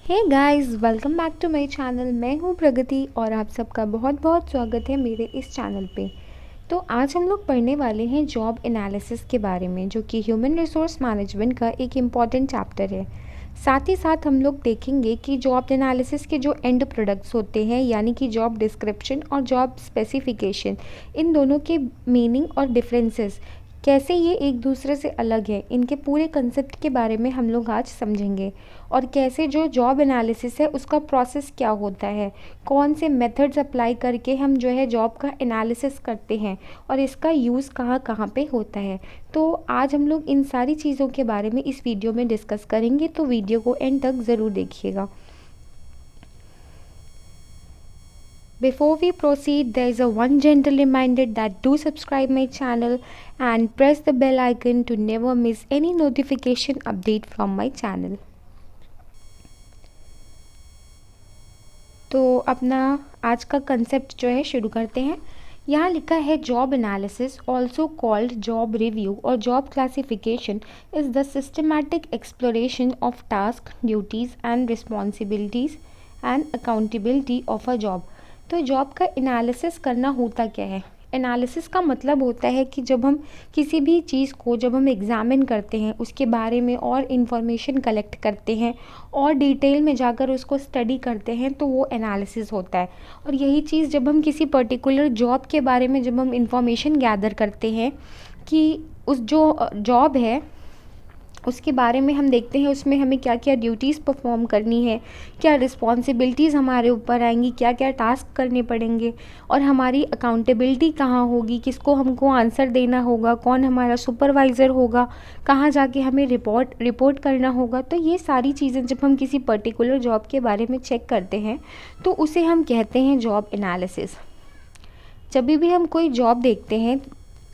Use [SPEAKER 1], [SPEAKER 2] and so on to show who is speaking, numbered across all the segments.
[SPEAKER 1] Hey guys, welcome back to my channel. मैं हूं प्रगति और आप सबका बहुत बहुत स्वागत है मेरे इस चैनल पे। तो आज हम लोग पढ़ने वाले हैं जॉब एनालिसिस के बारे में, जो कि ह्यूमन रिसोर्स मैनेजमेंट का एक इम्पॉर्टेंट चैप्टर है। साथ ही साथ हम लोग देखेंगे कि जॉब एनालिसिस के जो एंड प्रोडक्ट्स होते हैं, यानी कि जॉब डिस्क्रिप्शन और जॉब स्पेसिफिकेशन, इन दोनों के मीनिंग और डिफरेंसेस कैसे ये एक दूसरे से अलग है, इनके पूरे कंसेप्ट के बारे में हम लोग आज समझेंगे। और कैसे जो जॉब एनालिसिस है उसका प्रोसेस क्या होता है, कौन से मेथड्स अप्लाई करके हम जो है जॉब का एनालिसिस करते हैं और इसका यूज़ कहाँ कहाँ पे होता है। तो आज हम लोग इन सारी चीज़ों के बारे में इस वीडियो में डिस्कस करेंगे, तो वीडियो को एंड तक ज़रूर देखिएगा। Before we proceed, there is a one gentle reminder that do subscribe my channel and press the bell icon to never miss any notification update from my channel. तो अपना आज का कंसेप्ट जो है शुरू करते हैं। यहाँ लिखा है job analysis, also called job review और job classification, is the systematic exploration of task, duties and responsibilities and accountability of a job. तो जॉब का एनालिसिस करना होता क्या है? एनालिसिस का मतलब होता है कि जब हम किसी भी चीज़ को जब हम एग्ज़ामिन करते हैं, उसके बारे में और इन्फॉर्मेशन कलेक्ट करते हैं और डिटेल में जाकर उसको स्टडी करते हैं, तो वो एनालिसिस होता है। और यही चीज़ जब हम किसी पर्टिकुलर जॉब के बारे में जब हम इन्फॉर्मेशन गैदर करते हैं कि उस जो जॉब है उसके बारे में हम देखते हैं उसमें हमें क्या क्या ड्यूटीज़ परफॉर्म करनी है, क्या रिस्पॉन्सिबिलिटीज़ हमारे ऊपर आएंगी, क्या क्या टास्क करने पड़ेंगे और हमारी अकाउंटेबिलिटी कहाँ होगी, किसको हमको आंसर देना होगा, कौन हमारा सुपरवाइज़र होगा, कहाँ जाके हमें रिपोर्ट करना होगा। तो ये सारी चीज़ें जब हम किसी पर्टिकुलर जॉब के बारे में चेक करते हैं तो उसे हम कहते हैं जॉब एनालिसिस। जब भी हम कोई जॉब देखते हैं,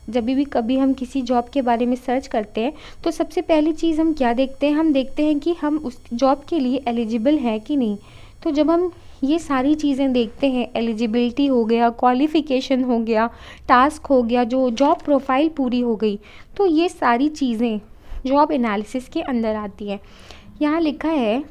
[SPEAKER 1] जब भी कभी हम किसी जॉब के बारे में सर्च करते हैं, तो सबसे पहली चीज़ हम क्या देखते हैं? हम देखते हैं कि हम उस जॉब के लिए एलिजिबल हैं कि नहीं। तो जब हम ये सारी चीज़ें देखते हैं, एलिजिबिलिटी हो गया, क्वालिफ़िकेशन हो गया, टास्क हो गया, जो जॉब प्रोफाइल पूरी हो गई, तो ये सारी चीज़ें जॉब एनालिसिस के अंदर आती हैं। यहाँ लिखा है,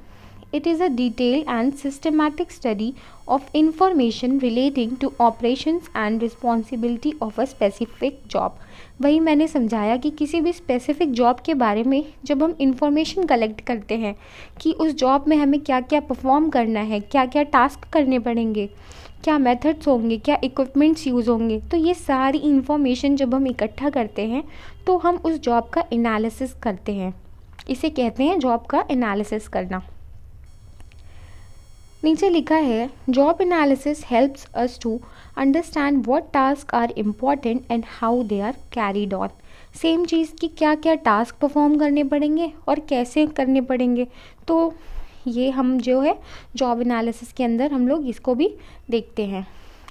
[SPEAKER 1] it is a detailed and systematic study of information relating to operations and responsibility of a specific job। वही मैंने समझाया कि किसी भी स्पेसिफिक जॉब के बारे में जब हम इंफॉर्मेशन कलेक्ट करते हैं कि उस जॉब में हमें क्या क्या परफॉर्म करना है, क्या क्या टास्क करने पड़ेंगे, क्या मेथड्स होंगे, क्या इक्विपमेंट्स यूज़ होंगे, तो ये सारी इंफॉर्मेशन जब हम इकट्ठा करते हैं तो हम उस जॉब का एनालिसिस करते हैं। इसे कहते हैं जॉब का एनालिसिस करना। नीचे लिखा है, job analysis helps us to understand what task are important and how they are carried on. Same चीज़ की क्या क्या टास्क परफॉर्म करने पड़ेंगे और कैसे करने पड़ेंगे, तो ये हम जो है जॉब एनालिसिस के अंदर हम लोग इसको भी देखते हैं।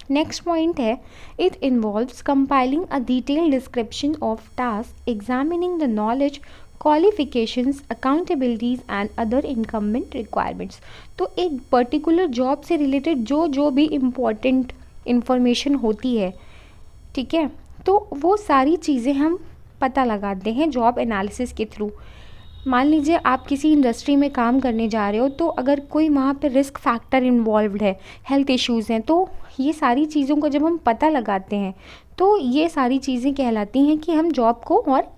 [SPEAKER 1] नेक्स्ट पॉइंट है, it involves compiling a detailed description of task, examining the knowledge, qualifications, accountabilities and other incumbent requirements. तो एक पर्टिकुलर जॉब से रिलेटेड जो भी इम्पॉर्टेंट इंफॉर्मेशन होती है, ठीक है, तो वो सारी चीज़ें हम पता लगाते हैं जॉब एनालिसिस के थ्रू। मान लीजिए आप किसी इंडस्ट्री में काम करने जा रहे हो, तो अगर कोई वहाँ पे रिस्क फैक्टर इन्वॉल्व्ड है, हेल्थ इश्यूज़ हैं, तो ये सारी चीज़ों को जब हम पता लगाते हैं तो ये सारी चीज़ें कहलाती हैं कि हम जॉब को और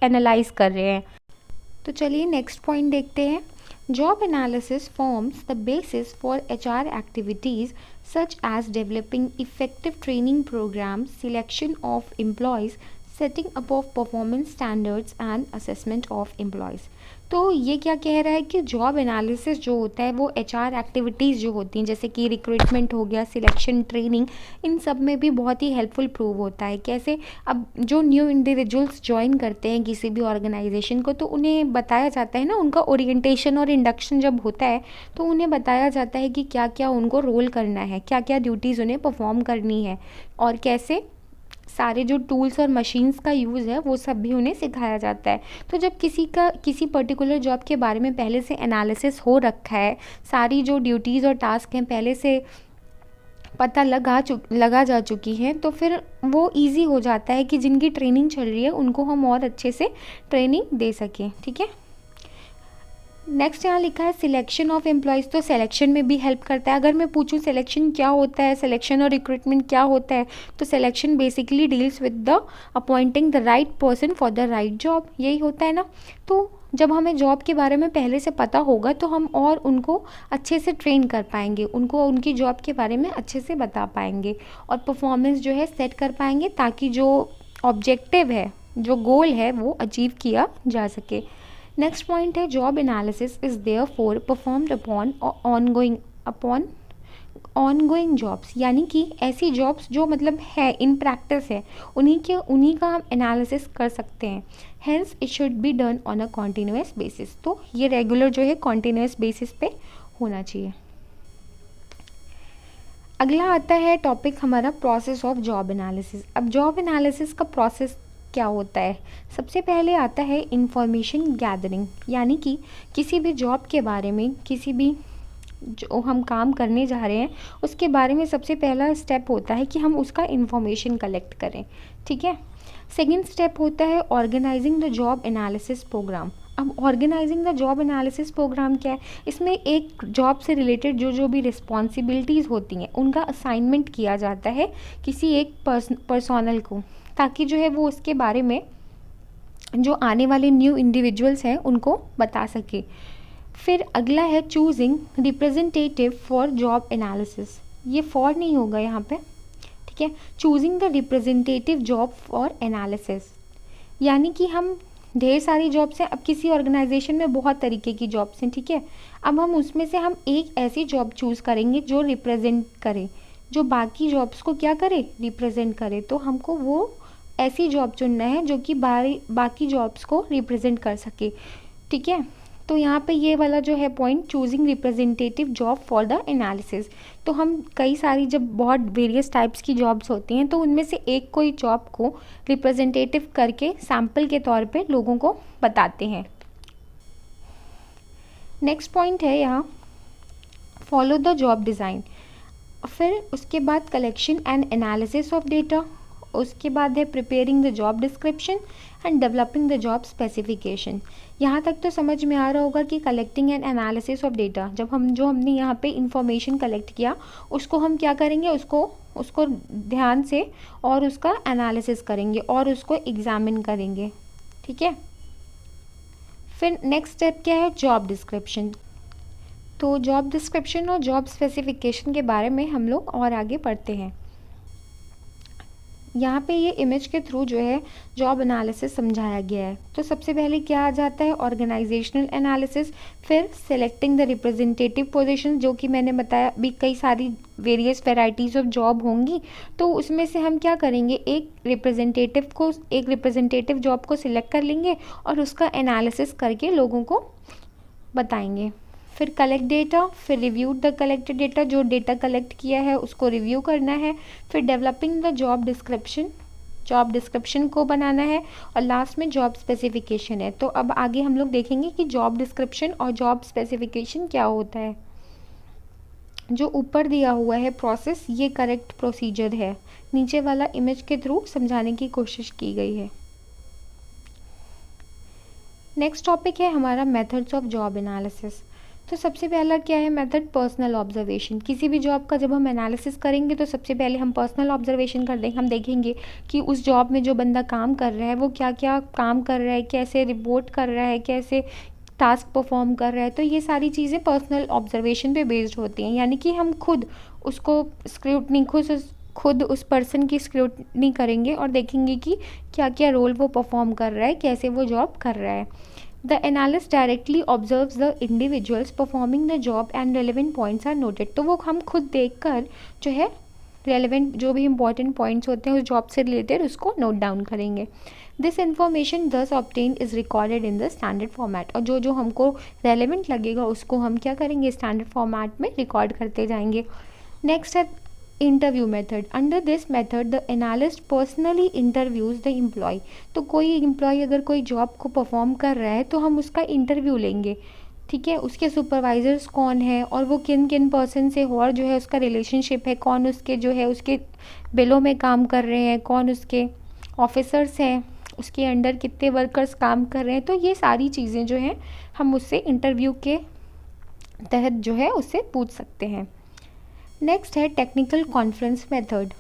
[SPEAKER 1] एनालाइज कर रहे हैं। तो चलिए नेक्स्ट पॉइंट देखते हैं। Job analysis forms the basis for HR activities such as developing effective training program, selection of employees, setting up of performance standards and assessment of employees. तो ये क्या कह रहा है कि जॉब एनालिसिस जो होता है वो HR एक्टिविटीज़ जो होती हैं, जैसे कि रिक्रूटमेंट हो गया, सिलेक्शन, ट्रेनिंग, इन सब में भी बहुत ही हेल्पफुल प्रूव होता है। कैसे? अब जो न्यू इंडिविजुअल्स ज्वाइन करते हैं किसी भी ऑर्गेनाइजेशन को, तो उन्हें बताया जाता है ना, उनका ओरिएंटेशन और इंडक्शन जब होता है तो उन्हें बताया जाता है कि क्या क्या उनको रोल करना है, क्या क्या ड्यूटीज़ उन्हें परफॉर्म करनी है और कैसे सारे जो टूल्स और मशीन्स का यूज़ है वो सब भी उन्हें सिखाया जाता है। तो जब किसी पर्टिकुलर जॉब के बारे में पहले से एनालिसिस हो रखा है, सारी जो ड्यूटीज़ और टास्क हैं पहले से पता लगा जा चुकी हैं, तो फिर वो इजी हो जाता है कि जिनकी ट्रेनिंग चल रही है उनको हम और अच्छे से ट्रेनिंग दे सकें। ठीक है। नेक्स्ट यहाँ लिखा है सिलेक्शन ऑफ एम्प्लॉयज़, तो सिलेक्शन में भी हेल्प करता है। अगर मैं पूछूँ सिलेक्शन क्या होता है, सिलेक्शन और रिक्रूटमेंट क्या होता है, तो selection basically deals with the appointing the right person for the right job, यही होता है ना। तो जब हमें जॉब के बारे में पहले से पता होगा तो हम और उनको अच्छे से ट्रेन कर पाएंगे, उनको उनकी जॉब के बारे में अच्छे से बता पाएंगे और परफॉर्मेंस जो है सेट कर पाएंगे, ताकि जो ऑब्जेक्टिव है, जो गोल है, वो अचीव किया जा सके। नेक्स्ट पॉइंट है job analysis is therefore performed upon ongoing jobs, यानी कि ऐसी जॉब्स जो मतलब है इन प्रैक्टिस है, उन्हीं का हम एनालिसिस कर सकते हैं। Hence it should be done on a continuous basis, तो ये रेगुलर जो है कॉन्टीन्यूअस बेसिस पे होना चाहिए। अगला आता है टॉपिक हमारा प्रोसेस ऑफ जॉब एनालिसिस। अब जॉब एनालिसिस का प्रोसेस क्या होता है? सबसे पहले आता है इंफॉर्मेशन गैदरिंग, यानी कि किसी भी जॉब के बारे में, किसी भी जो हम काम करने जा रहे हैं उसके बारे में सबसे पहला स्टेप होता है कि हम उसका इंफॉर्मेशन कलेक्ट करें, ठीक है। सेकेंड स्टेप होता है organising the job analysis program. अब organising the job analysis program क्या है? इसमें एक जॉब से रिलेटेड जो भी रिस्पॉन्सिबिलिटीज़ होती हैं उनका असाइनमेंट किया जाता है किसी एक पर्सनल को, ताकि जो है वो उसके बारे में जो आने वाले न्यू इंडिविजुअल्स हैं उनको बता सके। फिर अगला है choosing representative for job analysis, ये फॉर नहीं होगा यहाँ पे, ठीक है। Choosing the representative job for analysis, यानी कि हम ढेर सारी जॉब्स हैं, अब किसी ऑर्गेनाइजेशन में बहुत तरीके की जॉब्स हैं, ठीक है। अब हम उसमें से हम एक ऐसी जॉब चूज़ करेंगे जो रिप्रेजेंट करे, जो बाकी जॉब्स को क्या करे, रिप्रेजेंट करे। तो हमको वो ऐसी जॉब चुनना है जो कि बाकी जॉब्स को रिप्रेजेंट कर सके, ठीक है। तो यहाँ पे ये वाला जो है point, choosing representative job for the analysis, तो हम कई सारी जब बहुत वेरियस टाइप्स की जॉब्स होती हैं तो उनमें से एक कोई जॉब को रिप्रेजेंटेटिव करके सैम्पल के तौर पे लोगों को बताते हैं। नेक्स्ट पॉइंट है यहाँ फॉलो द जॉब डिज़ाइन। फिर उसके बाद collection and analysis of data, उसके बाद है preparing the job description and developing the job specification. यहाँ तक तो समझ में आ रहा होगा कि collecting and analysis of data, जब हमने यहाँ पे इंफॉर्मेशन कलेक्ट किया उसको हम क्या करेंगे, उसको ध्यान से और उसका एनालिसिस करेंगे और उसको एग्जामिन करेंगे, ठीक है। फिर नेक्स्ट स्टेप क्या है, जॉब डिस्क्रिप्शन। तो जॉब डिस्क्रिप्शन और जॉब स्पेसिफिकेशन के बारे में हम लोग और आगे पढ़ते हैं। यहाँ पे ये इमेज के थ्रू जो है जॉब एनालिसिस समझाया गया है। तो सबसे पहले क्या आ जाता है, ऑर्गेनाइजेशनल एनालिसिस, फिर सेलेक्टिंग द रिप्रेजेंटेटिव पोजीशन, जो कि मैंने बताया भी कई सारी वेरियस वैरायटीज़ ऑफ जॉब होंगी, तो उसमें से हम क्या करेंगे, एक रिप्रेजेंटेटिव जॉब को सिलेक्ट कर लेंगे और उसका एनालिसिस करके लोगों को बताएंगे। फिर कलेक्ट डेटा, फिर रिव्यू द कलेक्टेड डेटा, जो डेटा कलेक्ट किया है उसको रिव्यू करना है। फिर डेवलपिंग द जॉब डिस्क्रिप्शन को बनाना है और लास्ट में जॉब स्पेसिफिकेशन है। तो अब आगे हम लोग देखेंगे कि जॉब डिस्क्रिप्शन और जॉब स्पेसिफिकेशन क्या होता है। जो ऊपर दिया हुआ है प्रोसेस, ये करेक्ट प्रोसीजर है, नीचे वाला इमेज के थ्रू समझाने की कोशिश की गई है। नेक्स्ट टॉपिक है हमारा मेथड्स ऑफ जॉब एनालिसिस। तो सबसे पहला क्या है मेथड, पर्सनल ऑब्जर्वेशन। किसी भी जॉब का जब हम एनालिसिस करेंगे तो सबसे पहले हम पर्सनल ऑब्जर्वेशन कर देंगे, हम देखेंगे कि उस जॉब में जो बंदा काम कर रहा है वो क्या क्या काम कर रहा है, कैसे रिपोर्ट कर रहा है, कैसे टास्क परफॉर्म कर रहा है। तो ये सारी चीज़ें पर्सनल ऑब्जर्वेशन पे बेस्ड होती हैं, यानी कि हम खुद उसको स्क्रूटनी, खुद उस पर्सन की स्क्रूटनी करेंगे और देखेंगे कि क्या क्या रोल वो परफॉर्म कर रहा है, कैसे वो जॉब कर रहा है। The analyst directly observes the individuals performing the job and relevant points are noted। तो वो हम खुद देखकर जो है रेलिवेंट जो भी इंपॉर्टेंट पॉइंट्स होते हैं उस जॉब से रिलेटेड उसको नोट डाउन करेंगे। दिस इन्फॉर्मेशन दस obtain is recorded in the standard format, और जो जो हमको रेलिवेंट लगेगा उसको हम क्या करेंगे, स्टैंडर्ड फॉर्मेट में रिकॉर्ड करते जाएंगे। नेक्स्ट है interview method. Under this method the analyst personally interviews the employee. तो कोई एम्प्लॉय अगर कोई जॉब को परफॉर्म कर रहा है तो हम उसका इंटरव्यू लेंगे, ठीक है। उसके सुपरवाइजर्स कौन है और वो किन किन पर्सन से और जो है उसका रिलेशनशिप है, कौन उसके जो है उसके बिलों में काम कर रहे हैं, कौन उसके ऑफिसर्स हैं, उसके अंडर कितने वर्कर्स काम कर रहे हैं, तो ये सारी चीज़ें जो हैं हम उससे इंटरव्यू के तहत जो है उससे पूछ सकते हैं। नेक्स्ट है टेक्निकल कॉन्फ्रेंस मेथड।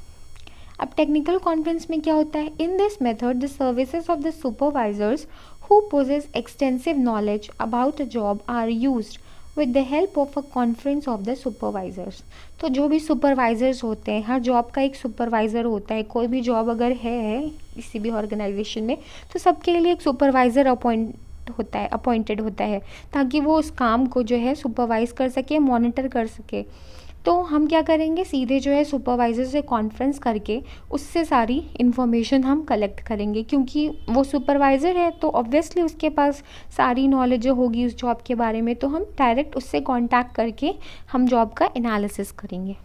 [SPEAKER 1] अब टेक्निकल कॉन्फ्रेंस में क्या होता है, in this method the services of the supervisors who possess extensive knowledge about a job are used with the help of a conference of the supervisors. तो जो भी supervisors होते हैं, हर जॉब का एक सुपरवाइज़र होता है, कोई भी जॉब अगर है किसी भी ऑर्गेनाइजेशन में तो सबके लिए एक सुपरवाइज़र अपॉइंटेड होता है ताकि वो उस काम को जो है सुपरवाइज़ कर सके, मॉनिटर कर सके। तो हम क्या करेंगे, सीधे जो है सुपरवाइज़र से कॉन्फ्रेंस करके उससे सारी इन्फॉर्मेशन हम कलेक्ट करेंगे, क्योंकि वो सुपरवाइज़र है तो ऑब्वियसली उसके पास सारी नॉलेज होगी उस जॉब के बारे में, तो हम डायरेक्ट उससे कांटेक्ट करके हम जॉब का एनालिसिस करेंगे।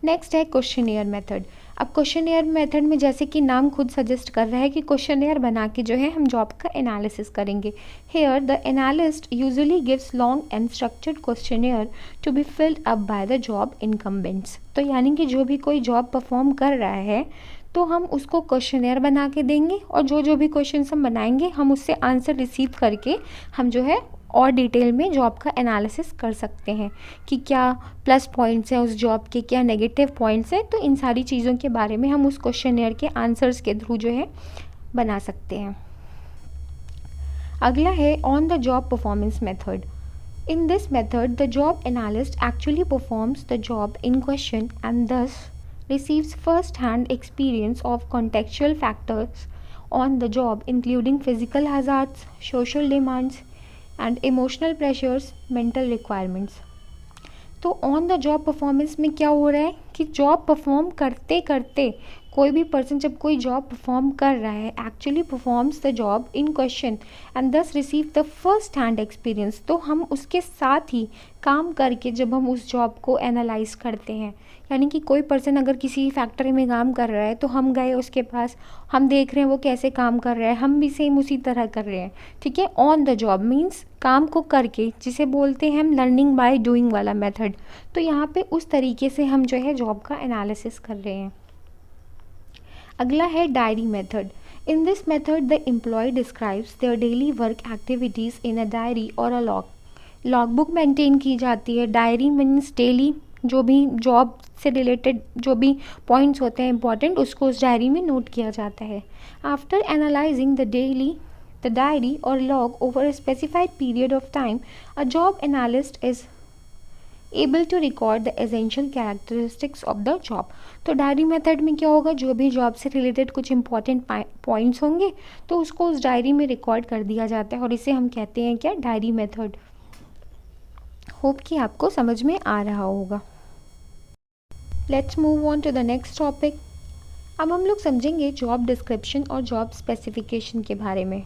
[SPEAKER 1] नेक्स्ट है क्वेश्चनेयर मेथड। अब क्वेश्चनेयर मेथड में जैसे कि नाम खुद सजेस्ट कर रहा है कि क्वेश्चनेयर बना के जो है हम जॉब का एनालिसिस करेंगे। Here the analyst usually gives long and structured questionnaire to be filled up by the job incumbents. तो यानी कि जो भी कोई जॉब परफॉर्म कर रहा है तो हम उसको क्वेश्चनेयर बना के देंगे और जो जो भी क्वेश्चन हम बनाएंगे हम उससे आंसर रिसीव करके हम जो है और डिटेल में जॉब का एनालिसिस कर सकते हैं कि क्या प्लस पॉइंट्स हैं उस जॉब के, क्या नेगेटिव पॉइंट्स हैं। तो इन सारी चीज़ों के बारे में हम उस क्वेश्चनेयर के आंसर्स के थ्रू जो है बना सकते हैं। अगला है on the job performance method. In this method the job analyst actually performs the job in question and thus receives first-hand experience of contextual factors on the job including physical hazards, social demands and emotional pressures, mental requirements। तो on the job performance में क्या हो रहा है कि job perform करते करते कोई भी पर्सन जब कोई जॉब परफॉर्म कर रहा है actually performs the job in question and thus receive the first hand experience. तो हम उसके साथ ही काम करके जब हम उस जॉब को एनालाइज करते हैं, यानी कि कोई पर्सन अगर किसी फैक्ट्री में काम कर रहा है तो हम गए उसके पास, हम देख रहे हैं वो कैसे काम कर रहा है, हम भी सेम उसी तरह कर रहे हैं। ठीक है, ऑन द जॉब मीन्स काम को करके, जिसे बोलते हैं हम लर्निंग बाय डूइंग वाला मेथड। तो यहाँ पे उस तरीके से हम जो है जॉब का एनालिसिस कर रहे हैं। अगला है diary method. In this method the employee describes their daily work activities in a diary or a logbook maintain की जाती है। डायरी मीन्स डेली जो भी जॉब से रिलेटेड जो भी पॉइंट्स होते हैं इंपॉर्टेंट, उसको उस डायरी में नोट किया जाता है। After analysing the diary or log over a specified period of time, a job analyst is able to record the essential characteristics of the job. तो डायरी मेथड में क्या होगा, जो भी जॉब से रिलेटेड कुछ इंपॉर्टेंट पॉइंट्स होंगे तो उसको उस डायरी में रिकॉर्ड कर दिया जाता है और इसे हम कहते हैं क्या, डायरी मेथड। होप कि आपको समझ में आ रहा होगा। Let's move on to the next topic. अब हम लोग समझेंगे जॉब डिस्क्रिप्शन और जॉब स्पेसिफिकेशन के बारे में।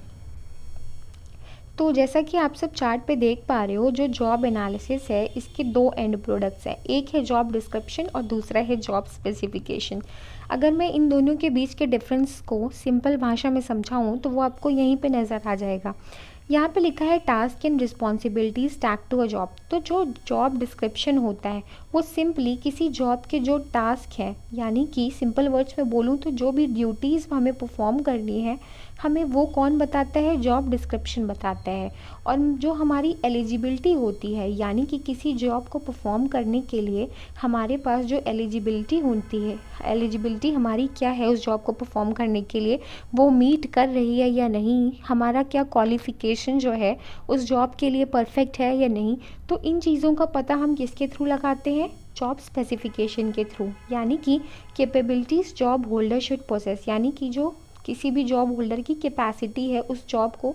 [SPEAKER 1] तो जैसा कि आप सब चार्ट पे देख पा रहे हो, जो जॉब एनालिसिस है इसके दो एंड प्रोडक्ट्स हैं, एक है जॉब डिस्क्रिप्शन और दूसरा है जॉब स्पेसिफिकेशन। अगर मैं इन दोनों के बीच के डिफरेंस को सिंपल भाषा में समझाऊँ तो वो आपको यहीं पे नज़र आ जाएगा। यहाँ पे लिखा है task and responsibilities tag to a job. तो जो जॉब डिस्क्रिप्शन होता है वो सिंपली किसी जॉब के जो टास्क है, यानी कि सिंपल वर्ड्स में बोलूँ तो जो भी ड्यूटीज़ हमें परफॉर्म करनी है हमें वो कौन बताता है, जॉब डिस्क्रिप्शन बताता है। और जो हमारी एलिजिबिलिटी होती है, यानी कि किसी जॉब को परफॉर्म करने के लिए हमारे पास जो एलिजिबिलिटी होती है, एलिजिबिलिटी हमारी क्या है उस जॉब को परफॉर्म करने के लिए, वो मीट कर रही है या नहीं, हमारा क्या क्वालिफ़िकेशन जो है उस जॉब के लिए परफेक्ट है या नहीं। तो इन चीज़ों का पता हम किसके थ्रू लगाते हैं, जॉब स्पेसिफिकेशन के थ्रू। यानी कि capabilities job holder should possess, यानी कि जो किसी भी जॉब होल्डर की कैपेसिटी है उस जॉब को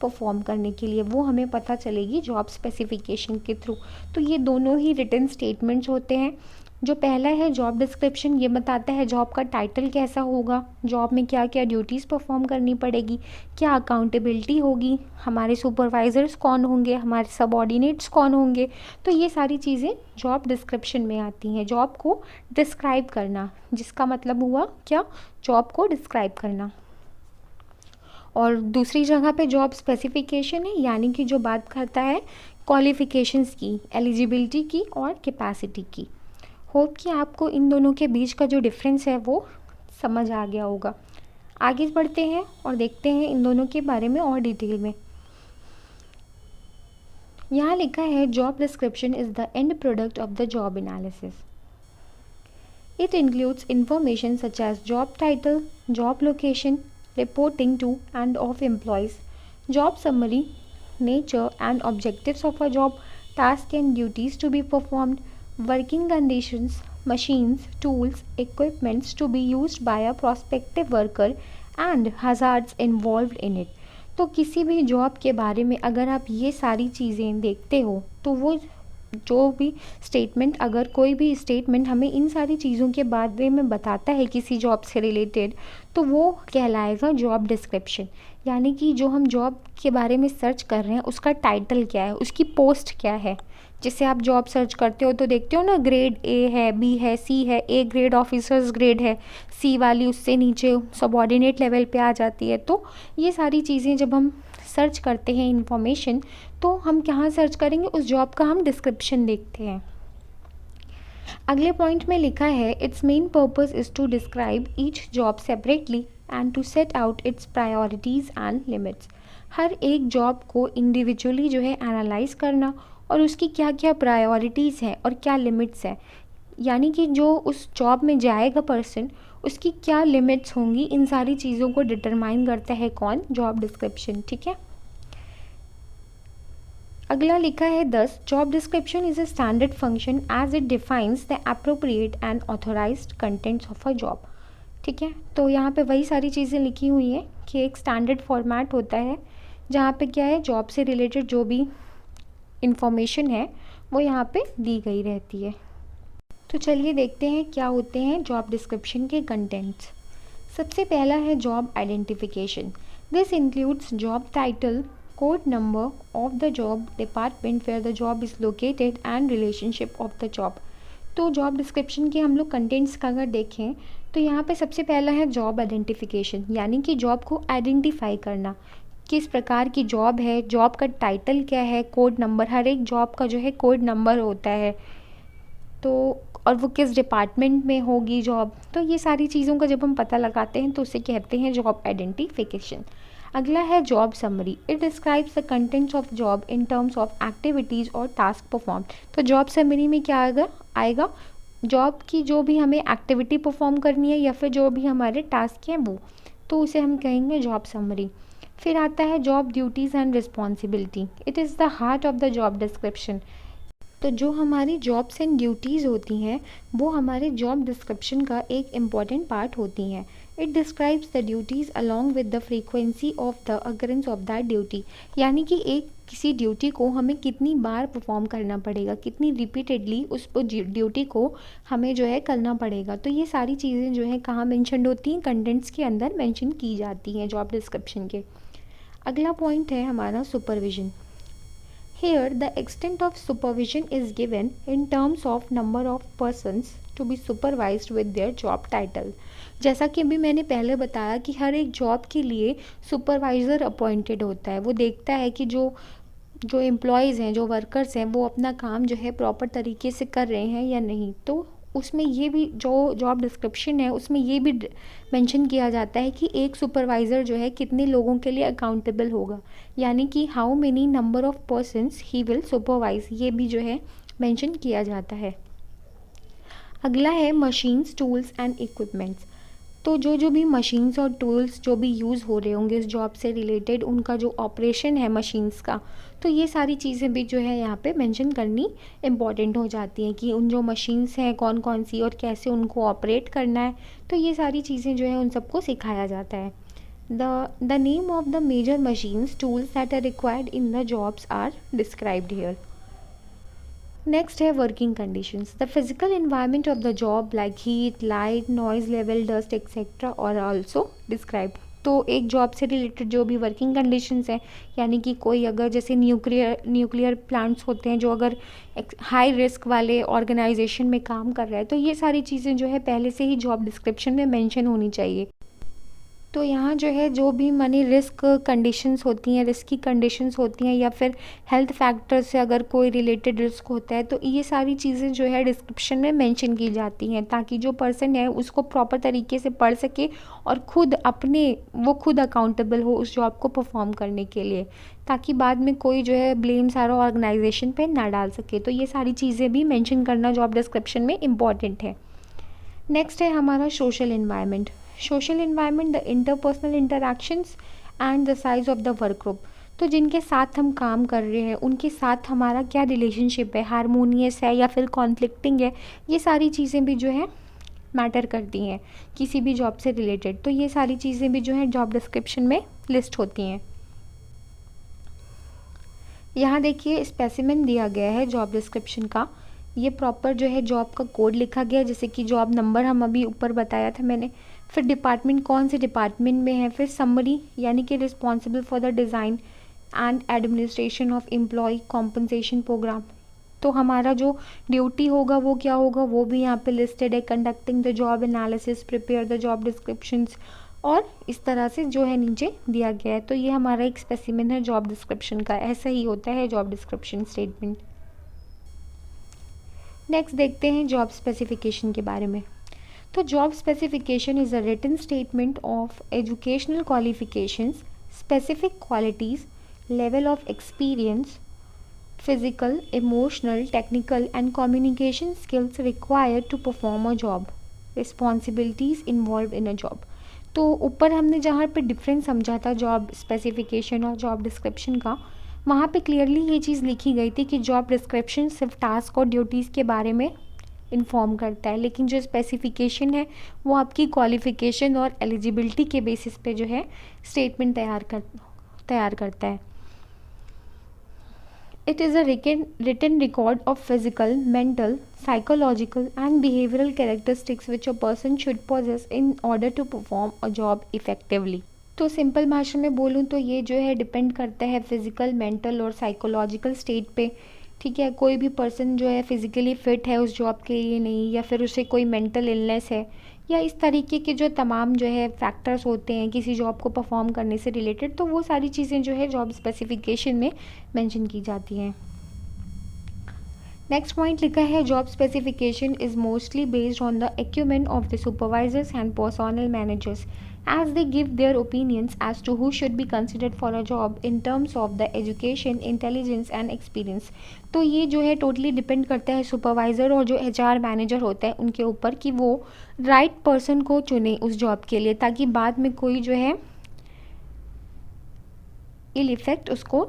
[SPEAKER 1] परफॉर्म करने के लिए, वो हमें पता चलेगी जॉब स्पेसिफिकेशन के थ्रू। तो ये दोनों ही रिटन स्टेटमेंट्स होते हैं। जो पहला है जॉब डिस्क्रिप्शन, ये बताता है जॉब का टाइटल कैसा होगा, जॉब में क्या क्या ड्यूटीज़ परफॉर्म करनी पड़ेगी, क्या अकाउंटेबिलिटी होगी, हमारे सुपरवाइजर्स कौन होंगे, हमारे सबऑर्डिनेट्स कौन होंगे। तो ये सारी चीज़ें जॉब डिस्क्रिप्शन में आती हैं। जॉब को डिस्क्राइब करना, जिसका मतलब हुआ क्या, जॉब को डिस्क्राइब करना। और दूसरी जगह पे जॉब स्पेसिफिकेशन है, यानी कि जो बात करता है क्वालिफ़िकेशंस की, एलिजिबिलिटी की और कैपेसिटी की। होप कि आपको इन दोनों के बीच का जो डिफरेंस है वो समझ आ गया होगा। आगे बढ़ते हैं और देखते हैं इन दोनों के बारे में और डिटेल में। यहाँ लिखा है job description is the end product of the job analysis. It includes information such as job title, job location, reporting to and of employees, job summary, nature and objectives of a job, tasks and duties to be performed, working conditions, machines, tools, equipments to be used by a prospective worker and hazards involved in it। तो किसी भी job के बारे में अगर आप ये सारी चीज़ें देखते हो तो वो जो भी स्टेटमेंट, अगर कोई भी स्टेटमेंट हमें इन सारी चीज़ों के बारे में बताता है किसी जॉब से रिलेटेड, तो वो कहलाएगा जॉब डिस्क्रिप्शन। यानी कि जो हम जॉब के बारे में सर्च कर रहे हैं उसका टाइटल क्या है, उसकी पोस्ट क्या है। जैसे आप जॉब सर्च करते हो तो देखते हो ना, ग्रेड ए है, बी है, सी है, ए ग्रेड ऑफिसर्स ग्रेड है, सी वाली उससे नीचे सबऑर्डिनेट लेवल पे आ जाती है। तो ये सारी चीज़ें जब हम सर्च करते हैं इन्फॉर्मेशन, तो हम कहाँ सर्च करेंगे, उस जॉब का हम डिस्क्रिप्शन देखते हैं। अगले पॉइंट में लिखा है its main purpose is to describe each job separately and to set out its priorities and limits. हर एक जॉब को इंडिविजुअली जो है एनालाइज करना और उसकी क्या क्या प्रायोरिटीज़ हैं और क्या लिमिट्स हैं, यानी कि जो उस जॉब में जाएगा पर्सन उसकी क्या लिमिट्स होंगी, इन सारी चीज़ों को डिटरमाइन करता है कौन, जॉब डिस्क्रिप्शन। ठीक है। अगला लिखा है 10 job description is a standard function as it defines the appropriate and authorised contents of a job. ठीक है। तो यहाँ पे वही सारी चीज़ें लिखी हुई हैं कि एक स्टैंडर्ड फॉर्मेट होता है जहाँ पे क्या है, जॉब से रिलेटेड जो भी इंफॉर्मेशन है वो यहाँ पे दी गई रहती है। तो चलिए देखते हैं क्या होते हैं जॉब डिस्क्रिप्शन के कंटेंट्स। सबसे पहला है job identification. This includes job title, code number of the job, department where the job is located and relationship of the job. तो जॉब डिस्क्रिप्शन के हम लोग कंटेंट्स का अगर देखें तो यहाँ पे सबसे पहला है जॉब आइडेंटिफिकेशन, यानी कि जॉब को आइडेंटिफाई करना, किस प्रकार की जॉब है, जॉब का टाइटल क्या है, कोड नंबर, हर एक जॉब का जो है कोड नंबर होता है, तो और वो किस डिपार्टमेंट में होगी जॉब। तो ये सारी चीज़ों का जब हम पता लगाते हैं तो उसे कहते हैं जॉब आइडेंटिफिकेशन। अगला है job summary. It describes the contents of job in terms of activities और टास्क परफॉर्म। तो जॉब समरी में क्या आएगा, जॉब की जो भी हमें एक्टिविटी परफॉर्म करनी है या फिर जो भी हमारे टास्क हैं वो, तो उसे हम कहेंगे जॉब समरी। फिर आता है job duties and responsibility. It is the heart of the job description. तो जो हमारी जॉब्स एंड ड्यूटीज़ होती हैं वो हमारे जॉब डिस्क्रिप्शन का एक इम्पॉर्टेंट पार्ट होती हैं। It describes the duties along with the frequency of the occurrence of that duty. यानी कि एक किसी ड्यूटी को हमें कितनी बार परफॉर्म करना पड़ेगा, कितनी रिपीटेडली उस ड्यूटी को हमें जो है करना पड़ेगा। तो ये सारी चीज़ें जो है कहाँ मेंशन होती हैं, कंटेंट्स के अंदर मेंशन की जाती हैं जॉब डिस्क्रिप्शन के। अगला पॉइंट है हमारा supervision. Here, the extent of supervision is given in terms of number of persons to be supervised with their job title। जैसा कि अभी मैंने पहले बताया कि हर एक जॉब के लिए सुपरवाइज़र अपॉइंटेड होता है। वो देखता है कि जो एम्प्लॉयज़ हैं, जो वर्कर्स हैं, वो अपना काम जो है प्रॉपर तरीके से कर रहे हैं या नहीं। तो उसमें ये भी जो जॉब डिस्क्रिप्शन है उसमें ये भी मेंशन किया जाता है कि एक सुपरवाइज़र जो है कितने लोगों के लिए अकाउंटेबल होगा, यानी कि how many number of persons he will supervise, ये भी जो है मेंशन किया जाता है। अगला है मशीन्स, टूल्स एंड इक्विपमेंट्स। तो जो भी मशीन्स और टूल्स जो भी यूज़ हो रहे होंगे इस जॉब से रिलेटेड, उनका जो ऑपरेशन है मशीन्स का, तो ये सारी चीज़ें भी जो है यहाँ पे मेंशन करनी इम्पॉर्टेंट हो जाती हैं कि उन जो मशीन्स हैं कौन कौन सी और कैसे उनको ऑपरेट करना है। तो ये सारी चीज़ें जो है उन सबको सिखाया जाता है। The name of the major machines, tools that are required in the jobs are described here. Next है working conditions. The physical environment of the job like heat, light, noise level, dust etcetera और also describe. तो एक job से related जो भी working conditions हैं, यानी कि कोई अगर जैसे न्यूक्लियर प्लांट्स होते हैं जो अगर हाई रिस्क वाले ऑर्गेनाइजेशन में काम कर रहा है, तो ये सारी चीज़ें जो है पहले से ही जॉब डिस्क्रिप्शन में मेंशन होनी चाहिए। तो यहाँ जो है जो भी मनी रिस्क कंडीशंस होती हैं, रिस्की कंडीशंस होती हैं, या फिर हेल्थ फैक्टर से अगर कोई रिलेटेड रिस्क होता है, तो ये सारी चीज़ें जो है डिस्क्रिप्शन में मेंशन की जाती हैं, ताकि जो पर्सन है उसको प्रॉपर तरीके से पढ़ सके और वो खुद अकाउंटेबल हो उस जॉब को परफॉर्म करने के लिए, ताकि बाद में कोई जो है ब्लेम सारा ऑर्गेनाइजेशन पे ना डाल सके। तो ये सारी चीज़ें भी मेंशन करना जॉब डिस्क्रिप्शन में इम्पॉर्टेंट है। नेक्स्ट है हमारा social environment. Social environment, the interpersonal interactions and the size of the work group. तो जिनके साथ हम काम कर रहे हैं उनके साथ हमारा क्या रिलेशनशिप है, हारमोनियस है या फिर कॉन्फ्लिक्टिंग है, ये सारी चीज़ें भी जो है मैटर करती हैं किसी भी जॉब से रिलेटेड। तो ये सारी चीज़ें भी जो है जॉब डिस्क्रिप्शन में लिस्ट होती हैं। यहाँ देखिए स्पेसिमेन दिया गया है जॉब डिस्क्रिप्शन का। ये प्रॉपर जो है जॉब का कोड लिखा गया है, जैसे कि जॉब नंबर हम अभी ऊपर बताया था मैंने, फिर डिपार्टमेंट कौन से डिपार्टमेंट में है, फिर समरी यानी कि responsible for the design and administration of employee compensation program. तो हमारा जो ड्यूटी होगा वो क्या होगा वो भी यहाँ पे लिस्टेड है। Conducting the job analysis, prepare the job descriptions, और इस तरह से जो है नीचे दिया गया है। तो ये हमारा एक स्पेसिमेन है जॉब डिस्क्रिप्शन का। ऐसा ही होता है जॉब डिस्क्रिप्शन स्टेटमेंट। नेक्स्ट देखते हैं जॉब स्पेसिफिकेशन के बारे में। तो job specification is a written statement of educational qualifications, specific qualities, level of experience, physical, emotional, technical and communication skills required to perform a job, responsibilities involved in a job। तो ऊपर हमने जहाँ पे difference समझा था job specification और job description का, वहाँ पे क्लियरली ये चीज़ लिखी गई थी कि जॉब डिस्क्रिप्शन सिर्फ टास्क और ड्यूटीज़ के बारे में इन्फॉर्म करता है, लेकिन जो स्पेसिफिकेशन है वो आपकी क्वालिफ़िकेशन और एलिजिबिलिटी के बेसिस पे जो है स्टेटमेंट तैयार करता है। It is a written record of physical, mental, psychological and behavioral characteristics which a person should possess in order to perform a job effectively। तो सिंपल भाषा में बोलूँ तो ये जो है डिपेंड करता है फिज़िकल, मेंटल और साइकोलॉजिकल स्टेट पे। ठीक है, कोई भी पर्सन जो है फिज़िकली फ़िट है उस जॉब के लिए नहीं, या फिर उसे कोई मेंटल इलनेस है, या इस तरीके के जो तमाम जो है फैक्टर्स होते हैं किसी जॉब को परफॉर्म करने से रिलेटेड, तो वो सारी चीज़ें जो है जॉब स्पेसिफिकेशन में मेंशन की जाती हैं। नेक्स्ट पॉइंट लिखा है job specification is mostly based on the acumen of the supervisors and personnel managers as they give their opinions as to who should be considered for a job in terms of the education, intelligence and experience। तो ये जो है totally depend करता है supervisor और जो HR manager होता है उनके ऊपर कि वो राइट पर्सन को चुने उस जॉब के लिए, ताकि बाद में कोई जो है इल इफ़ेक्ट उसको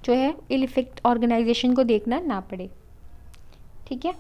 [SPEAKER 1] जो है इल इफ़ेक्ट ऑर्गेनाइजेशन को देखना ना पड़े। ठीक है,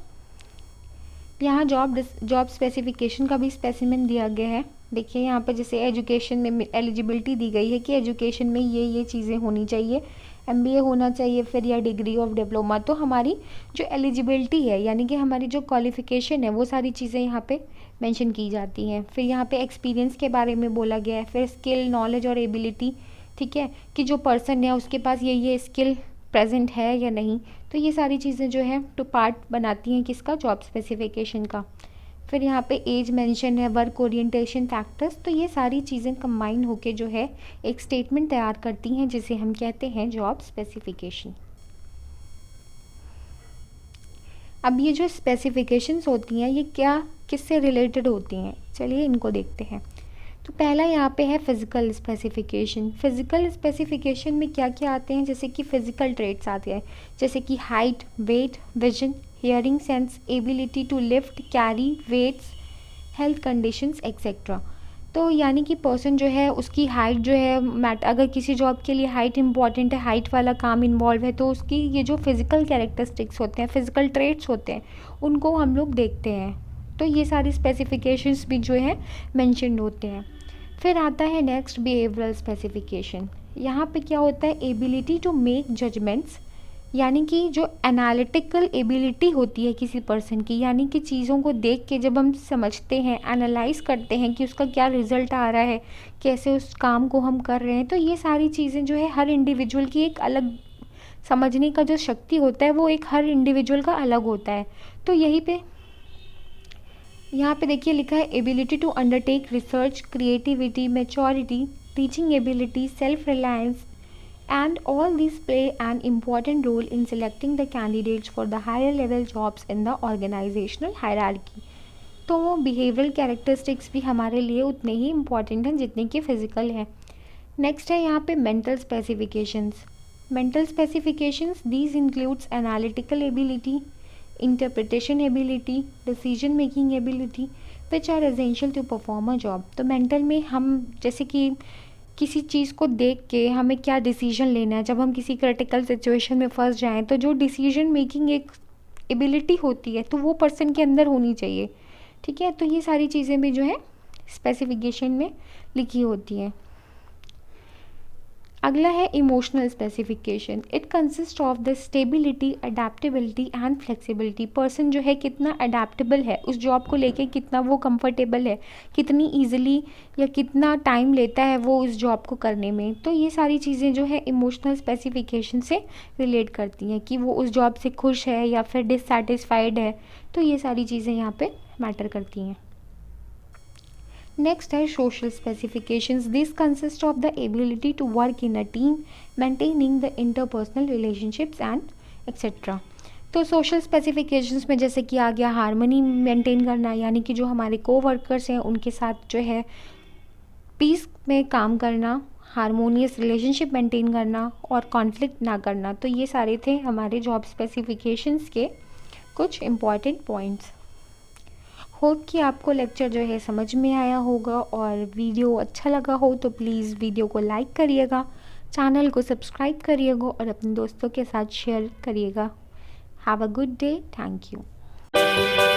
[SPEAKER 1] यहाँ जॉब स्पेसिफिकेशन का भी स्पेसिमेन दिया गया है। देखिए यहाँ पे जैसे एजुकेशन में एलिजिबिलिटी दी गई है कि एजुकेशन में ये चीज़ें होनी चाहिए, MBA होना चाहिए फिर, या डिग्री ऑफ डिप्लोमा। तो हमारी जो एलिजिबिलिटी है यानी कि हमारी जो क्वालिफ़िकेशन है वो सारी चीज़ें यहाँ पे मेंशन की जाती हैं। फिर यहाँ पे एक्सपीरियंस के बारे में बोला गया है, फिर स्किल, नॉलेज और एबिलिटी। ठीक है, कि जो पर्सन है उसके पास ये स्किल प्रेजेंट है या नहीं। तो ये सारी चीज़ें जो है तो पार्ट बनाती हैं किसका, जॉब स्पेसिफिकेशन का। फिर यहाँ पे एज मेंशन है, वर्क ओरिएंटेशन फैक्टर्स। तो ये सारी चीज़ें कंबाइन होके जो है एक स्टेटमेंट तैयार करती हैं जिसे हम कहते हैं जॉब स्पेसिफिकेशन। अब ये जो स्पेसिफिकेशंस होती हैं ये किससे रिलेटेड होती हैं, चलिए इनको देखते हैं। तो पहला यहाँ पे है फिज़िकल स्पेसिफिकेशन। फिज़िकल स्पेसिफिकेशन में क्या क्या आते हैं, जैसे कि फ़िज़िकल ट्रेट्स आते हैं, जैसे कि height, weight, vision, hearing sense, ability to lift, carry weights, health conditions etcetera. तो यानी कि पर्सन जो है उसकी हाइट जो है अगर किसी जॉब के लिए हाइट इंपॉर्टेंट है, हाइट वाला काम इन्वॉल्व है, तो उसकी ये जो फिज़िकल कैरेक्टरिस्टिक्स होते हैं, फिज़िकल ट्रेट्स होते हैं, उनको हम लोग देखते हैं। तो ये सारी स्पेसिफिकेशंस भी जो है मेंशन्ड होते हैं। फिर आता है नेक्स्ट बिहेवियरल स्पेसिफिकेशन। यहाँ पे क्या होता है, एबिलिटी टू मेक जजमेंट्स, यानी कि जो एनालिटिकल एबिलिटी होती है किसी पर्सन की, यानी कि चीज़ों को देख के जब हम समझते हैं, एनालाइज करते हैं कि उसका क्या रिज़ल्ट आ रहा है, कैसे उस काम को हम कर रहे हैं। तो ये सारी चीज़ें जो है हर इंडिविजुअल की एक अलग समझने का जो शक्ति होता है वो एक हर इंडिविजुअल का अलग होता है। तो यहीं पे यहाँ पे देखिए लिखा है ability to undertake research, creativity, maturity, teaching ability, self reliance, and all these play an important role in selecting the candidates for the higher level jobs in the organizational hierarchy. तो वो बिहेवियरल कैरेक्टरिस्टिक्स भी हमारे लिए उतने ही important हैं जितने कि physical है। नेक्स्ट है यहाँ पे mental specifications. Mental specifications these includes analytical ability, interpretation ability, decision making ability which are essential to perform a job. तो मेंटल में हम जैसे कि किसी चीज़ को देख के हमें क्या डिसीजन लेना है, जब हम किसी क्रिटिकल सिचुएशन में फंस जाएं तो जो डिसीजन मेकिंग एक एबिलिटी होती है तो वो पर्सन के अंदर होनी चाहिए। ठीक है, तो ये सारी चीज़ें भी जो है स्पेसिफिकेशन में लिखी होती हैं। अगला है emotional specification. It consist of the stability, adaptability and flexibility. Person जो है कितना अडेप्टेबल है उस जॉब को लेके, कितना वो कंफर्टेबल है, कितनी ईजिली या कितना टाइम लेता है वो उस जॉब को करने में। तो ये सारी चीज़ें जो है इमोशनल स्पेसिफिकेशन से रिलेट करती हैं कि वो उस जॉब से खुश है या फिर डिससेटिस्फाइड है। तो ये सारी चीज़ें यहाँ पे मैटर करती हैं। नेक्स्ट है social specifications. This consist of the ability to work in a team, maintaining the interpersonal relationships and etcetera. तो सोशल स्पेसिफिकेशंस में जैसे कि आ गया हार्मनी मेंटेन करना, यानी कि जो हमारे कोवर्कर्स हैं उनके साथ जो है पीस में काम करना, हारमोनियस रिलेशनशिप मेंटेन करना और कॉन्फ्लिक्ट ना करना। तो ये सारे थे हमारे जॉब स्पेसिफिकेशंस के कुछ इम्पॉर्टेंट पॉइंट्स। होप कि आपको लेक्चर जो है समझ में आया होगा और वीडियो अच्छा लगा हो तो प्लीज़ वीडियो को लाइक करिएगा, चैनल को सब्सक्राइब करिएगा और अपने दोस्तों के साथ शेयर करिएगा। Have a good day. Thank you.